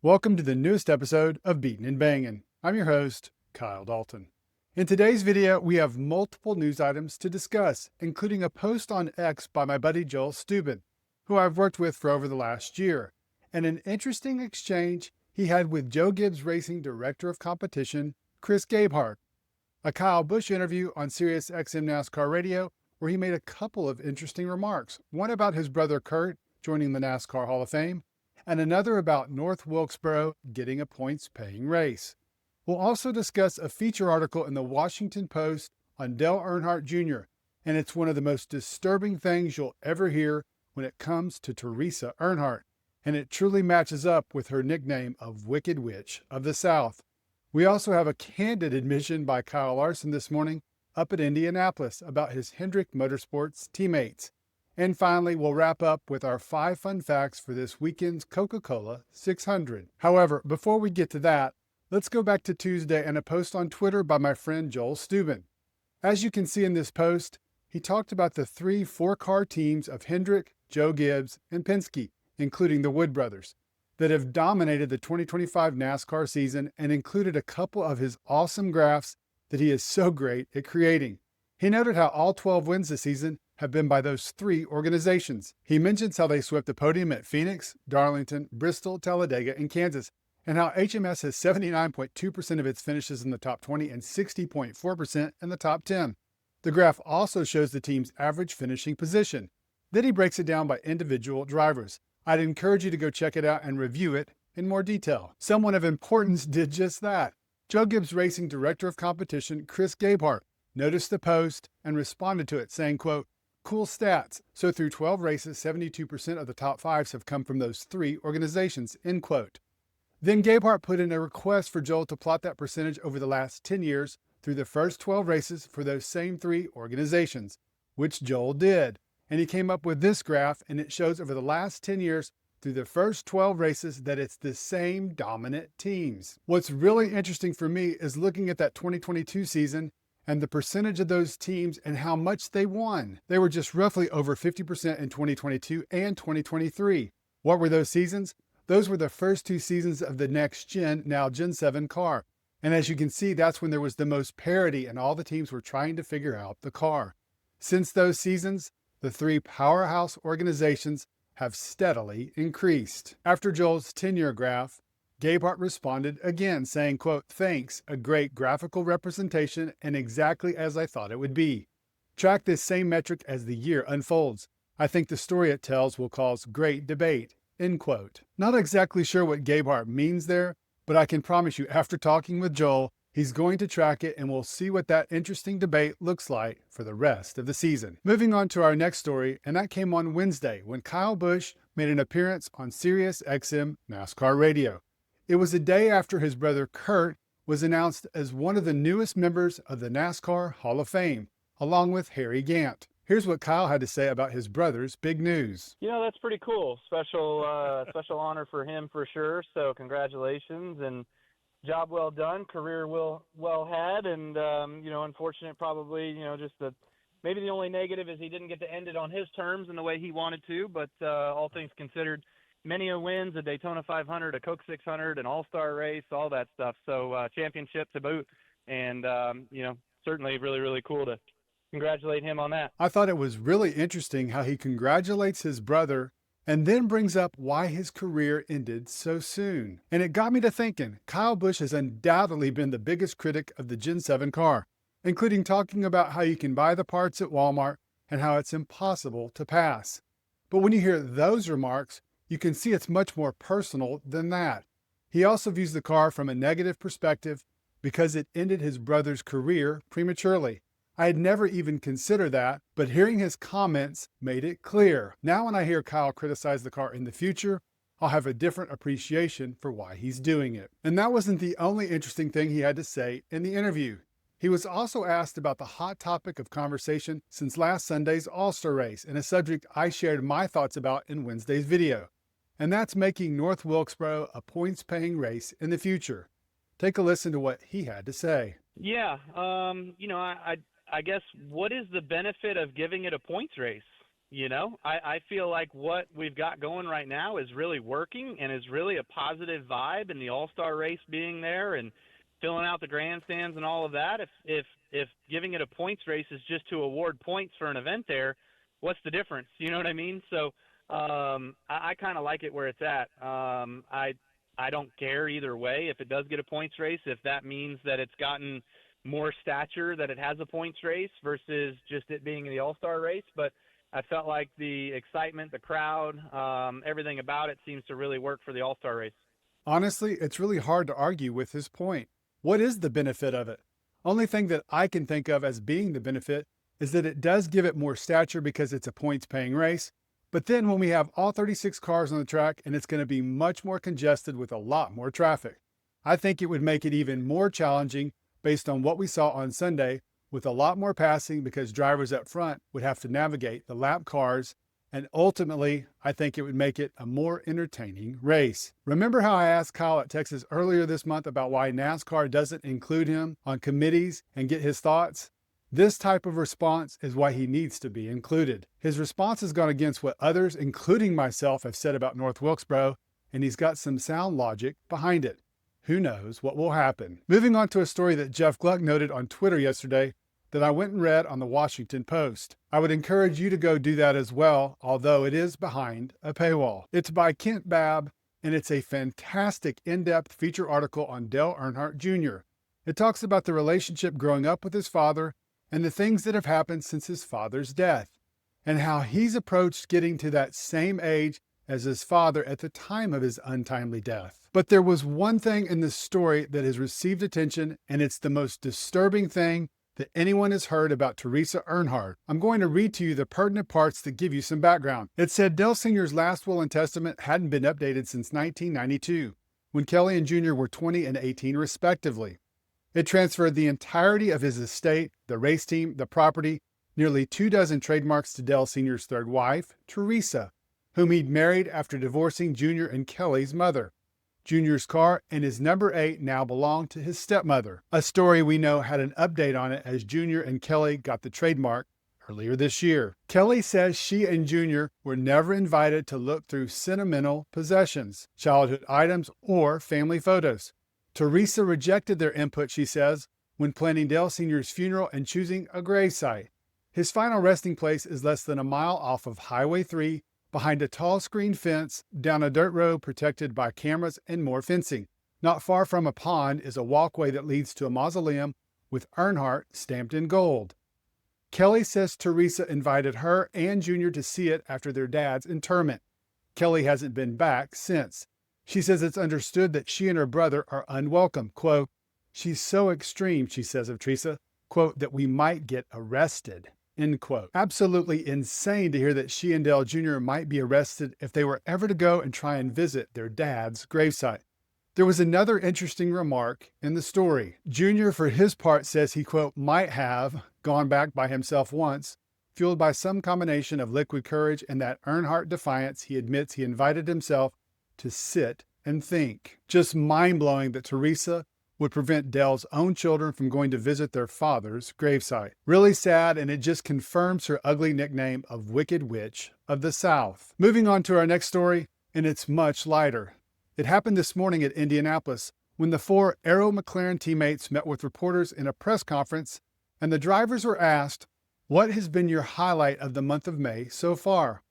Welcome to the newest episode of Beatin' and Bangin'. I'm your host, Kyle Dalton. In today's video, we have multiple news items to discuss, including a post on X by my buddy Joel Stubben, who I've worked with for over the last year, and an interesting exchange he had with Joe Gibbs Racing Director of Competition, Chris Gabehart, a Kyle Busch interview on Sirius XM NASCAR Radio, where he made a couple of interesting remarks, one about his brother Kurt joining the NASCAR Hall of Fame, and another about North Wilkesboro getting a points-paying race. We'll also discuss a feature article in the Washington Post on Dale Earnhardt Jr., and it's one of the most disturbing things you'll ever hear when it comes to Teresa Earnhardt, and it truly matches up with her nickname of Wicked Witch of the South. We also have a candid admission by Kyle Larson this morning up at Indianapolis about his Hendrick Motorsports teammates. And finally, we'll wrap up with our 5 fun facts for this weekend's Coca-Cola 600. However, before we get to that, let's go back to Tuesday and a post on Twitter by my friend Joel Stubben. As you can see in this post, he talked about the 3 4-car teams of Hendrick, Joe Gibbs, and Penske, including the Wood brothers, that have dominated the 2025 NASCAR season, and included a couple of his awesome graphs that he is so great at creating. He noted how all 12 wins this season have been by those 3 organizations. He mentions how they swept the podium at Phoenix, Darlington, Bristol, Talladega, and Kansas, and how HMS has 79.2% of its finishes in the top 20 and 60.4% in the top 10. The graph also shows the team's average finishing position. Then he breaks it down by individual drivers. I'd encourage you to go check it out and review it in more detail. Someone of importance did just that. Joe Gibbs Racing Director of Competition, Chris Gabehart, noticed the post and responded to it saying, quote, "Cool stats. So through 12 races, 72% of the top 5s have come from those 3 organizations," end quote. Then Gabehart put in a request for Joel to plot that percentage over the last 10 years through the first 12 races for those same 3 organizations, which Joel did. And he came up with this graph, and it shows over the last 10 years through the first 12 races that it's the same dominant teams. What's really interesting for me is looking at that 2022 season and the percentage of those teams and how much they won. They were just roughly over 50% in 2022 and 2023. What were those seasons? Those were the first 2 seasons of the next gen, now Gen 7 car. And as you can see, that's when there was the most parity and all the teams were trying to figure out the car. Since those seasons, the 3 powerhouse organizations have steadily increased. After Joel's 10-year graph, Gabehart responded again saying, quote, "Thanks, a great graphical representation and exactly as I thought it would be. Track this same metric as the year unfolds. I think the story it tells will cause great debate," end quote. Not exactly sure what Gabehart means there, but I can promise you after talking with Joel, he's going to track it and we'll see what that interesting debate looks like for the rest of the season. Moving on to our next story, and that came on Wednesday when Kyle Busch made an appearance on Sirius XM NASCAR Radio. It was a day after his brother Kurt was announced as one of the newest members of the NASCAR Hall of Fame, along with Harry Gant. Here's what Kyle had to say about his brother's big news. That's pretty cool. Special honor for him for sure. So congratulations and job well done, career well had, and unfortunate probably. Maybe the only negative is he didn't get to end it on his terms and the way he wanted to. But all things considered, many a wins, a Daytona 500, a Coke 600, an All-Star race, all that stuff. So championship to boot, and certainly really, really cool to congratulate him on that. I thought it was really interesting how he congratulates his brother and then brings up why his career ended so soon. And it got me to thinking, Kyle Busch has undoubtedly been the biggest critic of the Gen 7 car, including talking about how you can buy the parts at Walmart and how it's impossible to pass. But when you hear those remarks, you can see it's much more personal than that. He also views the car from a negative perspective because it ended his brother's career prematurely. I had never even considered that, but hearing his comments made it clear. Now when I hear Kyle criticize the car in the future, I'll have a different appreciation for why he's doing it. And that wasn't the only interesting thing he had to say in the interview. He was also asked about the hot topic of conversation since last Sunday's All-Star race, and a subject I shared my thoughts about in Wednesday's video. And that's making North Wilkesboro a points-paying race in the future. Take a listen to what he had to say. Yeah, I guess what is the benefit of giving it a points race? I feel like what we've got going right now is really working and is really a positive vibe, and the All-Star race being there and filling out the grandstands and all of that. If giving it a points race is just to award points for an event there, what's the difference? You know what I mean? So I kind of like it where it's at. I don't care either way if it does get a points race, if that means that it's gotten more stature that it has a points race versus just it being the All-Star race. But I felt like the excitement, the crowd, everything about it seems to really work for the All-Star race. Honestly, it's really hard to argue with his point. What is the benefit of it? Only thing that I can think of as being the benefit is that it does give it more stature because it's a points paying race. But then when we have all 36 cars on the track and it's going to be much more congested with a lot more traffic, I think it would make it even more challenging based on what we saw on Sunday, with a lot more passing because drivers up front would have to navigate the lap cars, and ultimately, I think it would make it a more entertaining race. Remember how I asked Kyle at Texas earlier this month about why NASCAR doesn't include him on committees and get his thoughts? This type of response is why he needs to be included. His response has gone against what others, including myself, have said about North Wilkesboro, and he's got some sound logic behind it. Who knows what will happen? Moving on to a story that Jeff Gluck noted on Twitter yesterday that I went and read on the Washington Post. I would encourage you to go do that as well, although it is behind a paywall. It's by Kent Babb, and it's a fantastic in-depth feature article on Dale Earnhardt Jr. It talks about the relationship growing up with his father and the things that have happened since his father's death, and how he's approached getting to that same age as his father at the time of his untimely death. But there was one thing in this story that has received attention, and it's the most disturbing thing that anyone has heard about Teresa Earnhardt. I'm going to read to you the pertinent parts that give you some background. It said Dale Sr.'s last will and testament hadn't been updated since 1992, when Kelley and Jr. were 20 and 18 respectively. It transferred the entirety of his estate, the race team, the property, nearly 24 trademarks to Dale Sr.'s third wife, Teresa, whom he'd married after divorcing Jr. and Kelley's mother. Jr.'s car and his number 8 now belong to his stepmother. A story we know had an update on it as Jr. and Kelley got the trademark earlier this year. Kelley says she and Jr. were never invited to look through sentimental possessions, childhood items, or family photos. Teresa rejected their input, she says, when planning Dale Sr.'s funeral and choosing a gravesite. His final resting place is less than a mile off of Highway 3, behind a tall screen fence, down a dirt road protected by cameras and more fencing. Not far from a pond is a walkway that leads to a mausoleum with Earnhardt stamped in gold. Kelley says Teresa invited her and Jr. to see it after their dad's interment. Kelley hasn't been back since. She says it's understood that she and her brother are unwelcome. Quote, "She's so extreme," she says of Teresa, quote, "that we might get arrested." End quote. Absolutely insane to hear that she and Dale Jr. might be arrested if they were ever to go and try and visit their dad's gravesite. There was another interesting remark in the story. Jr. for his part says he, quote, might have gone back by himself once, fueled by some combination of liquid courage and that Earnhardt defiance. He admits he invited himself to sit and think. Just mind-blowing that Teresa would prevent Dale's own children from going to visit their father's gravesite. Really sad, and it just confirms her ugly nickname of Wicked Witch of the South. Moving on to our next story, and it's much lighter. It happened this morning at Indianapolis when the 4 Arrow McLaren teammates met with reporters in a press conference, and the drivers were asked, "What has been your highlight of the month of May so far?"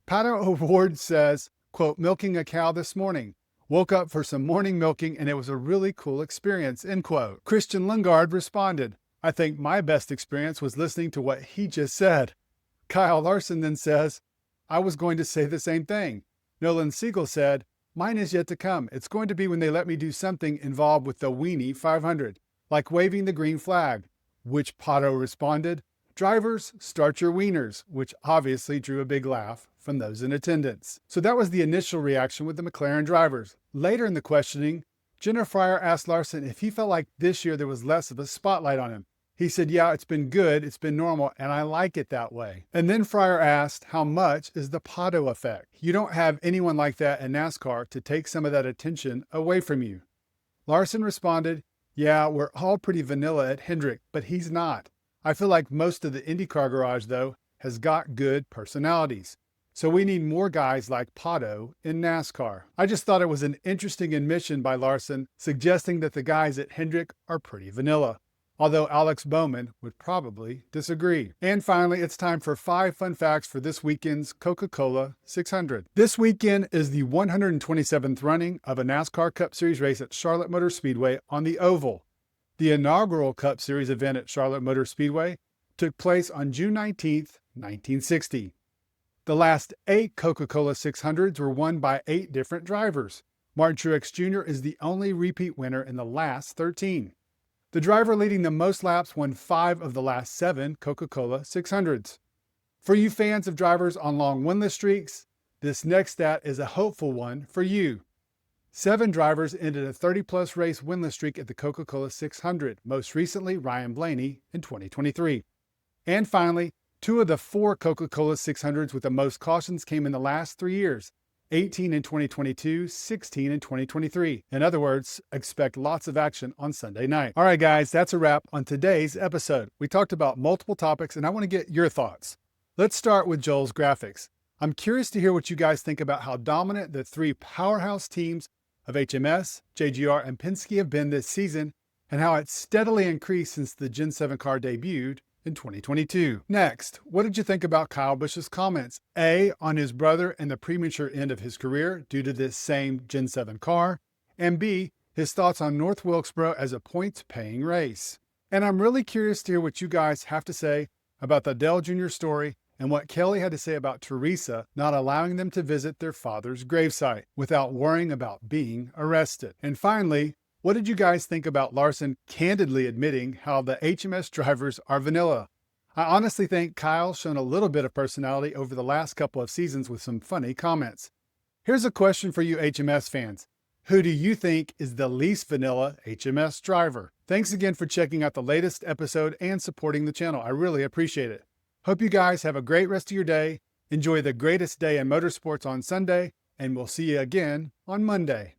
Pato O'Ward says, quote, "Milking a cow this morning. Woke up for some morning milking and it was a really cool experience," end quote. Christian Lundgaard responded, "I think my best experience was listening to what he just said." Kyle Larson then says, "I was going to say the same thing." Nolan Siegel said, "Mine is yet to come. It's going to be when they let me do something involved with the Weenie 500, like waving the green flag," which Pato responded, "Drivers, start your wieners," which obviously drew a big laugh from those in attendance. So that was the initial reaction with the McLaren drivers. Later in the questioning, Jenna Fryer asked Larson if he felt like this year there was less of a spotlight on him. He said, "Yeah, it's been good, it's been normal, and I like it that way." And then Fryer asked, how much is the Pato effect? You don't have anyone like that in NASCAR to take some of that attention away from you. Larson responded, "Yeah, we're all pretty vanilla at Hendrick, but he's not. I feel like most of the IndyCar garage, though, has got good personalities. So we need more guys like Pato in NASCAR. I just thought it was an interesting admission by Larson, suggesting that the guys at Hendrick are pretty vanilla. Although Alex Bowman would probably disagree. And finally, it's time for 5 fun facts for this weekend's Coca-Cola 600. This weekend is the 127th running of a NASCAR Cup Series race at Charlotte Motor Speedway on the Oval. The inaugural Cup Series event at Charlotte Motor Speedway took place on June 19, 1960. The last 8 Coca-Cola 600s were won by 8 different drivers. Martin Truex Jr. is the only repeat winner in the last 13. The driver leading the most laps won 5 of the last 7 Coca-Cola 600s. For you fans of drivers on long winless streaks, this next stat is a hopeful one for you. 7 drivers ended a 30-plus race winless streak at the Coca-Cola 600, most recently Ryan Blaney in 2023. And finally, 2 of the 4 Coca-Cola 600s with the most cautions came in the last 3 years. 18 in 2022, 16 in 2023. In other words, expect lots of action on Sunday night. All right, guys, that's a wrap on today's episode. We talked about multiple topics, and I want to get your thoughts. Let's start with Joel's graphics. I'm curious to hear what you guys think about how dominant the 3 powerhouse teams of HMS, JGR, and Penske have been this season, and how it's steadily increased since the Gen 7 car debuted in 2022. Next, what did you think about Kyle Busch's comments? A, on his brother and the premature end of his career due to this same Gen 7 car, and B, his thoughts on North Wilkesboro as a points-paying race. And I'm really curious to hear what you guys have to say about the Dale Jr. story and what Kelley had to say about Teresa not allowing them to visit their father's gravesite without worrying about being arrested. And finally, what did you guys think about Larson candidly admitting how the HMS drivers are vanilla? I honestly think Kyle's shown a little bit of personality over the last couple of seasons with some funny comments. Here's a question for you HMS fans. Who do you think is the least vanilla HMS driver? Thanks again for checking out the latest episode and supporting the channel. I really appreciate it. Hope you guys have a great rest of your day. Enjoy the greatest day in motorsports on Sunday, and we'll see you again on Monday.